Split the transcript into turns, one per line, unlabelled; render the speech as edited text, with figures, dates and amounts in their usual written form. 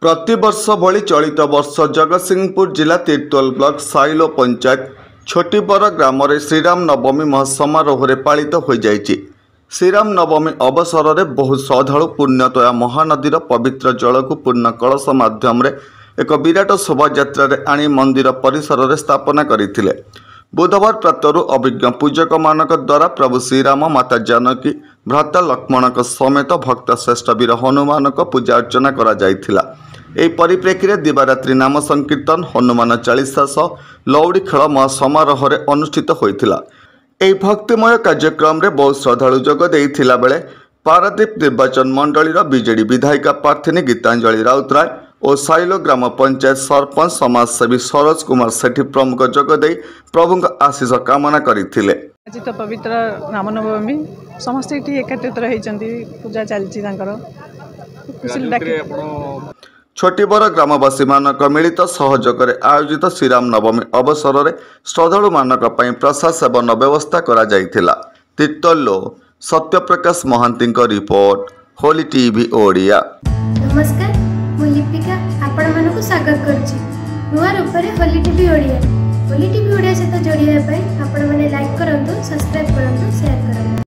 प्रतिवर्ष भली चलित वर्ष जगतसिंहपुर जिला तिर्तोल ब्लॉक साइलो पंचायत छोटीबर ग्राम में श्रीराम नवमी महासमारोह पालित हो जाइए। श्रीराम नवमी अवसर में बहु श्रद्धालु पुण्यतया महानदीर पवित्र जल को पूर्ण कलश माध्यम एक विराट शोभायात्रा आनी मंदिर परिसर में स्थापना करथिले। बुधवार प्रातरु अभिज्ञ पूजक मानक द्वारा प्रभु श्रीराम माता जानकी भ्राता लक्ष्मण समेत भक्त श्रेष्ठ वीर हनुमान पूजा अर्चना करा जायथिला। एही परिप्रेक्षी में दिवारात्रि नाम संकीर्तन हनुमान चालीसा सह लौड़ी खेल महासमारोह अनुष्ठित होइथिला। एही भक्तिमय कार्यक्रम में बहु श्रद्धालु जोग देइथिला बेले पारादीप निर्वाचन मंडलीर बीजेडी विधायिका प्रार्थी गीतांजलि राउतराय और साइलो ग्राम पंचायत सरपंच समाजसेवी सरोज कुमार सेठी प्रमुख जोगदे प्रभु आशीष कामना करथिले।
आज तो पवित्र रामनवमी समस्त एकत्रित होती पूजा चलती
छोटीबर ग्रामवासी मानक मिलित सहयोग आयोजित श्रीराम नवमी अवसर में श्रद्धालु मानक प्रसाद सेवन व्यवस्था करा जायथिला। तिर्तोलु सत्यप्रकाश महांती रिपोर्ट होली टीवी ओडिया।
नमस्कार, मु लिपिका आपण मानक स्वागत करछि नुआ रूपरे होली टीवी ओडिया। होली टीवी ओडिया सहित जोड़िया आपण माने लाइक करंतु, सब्सक्राइब करंतु, शेयर करंतु।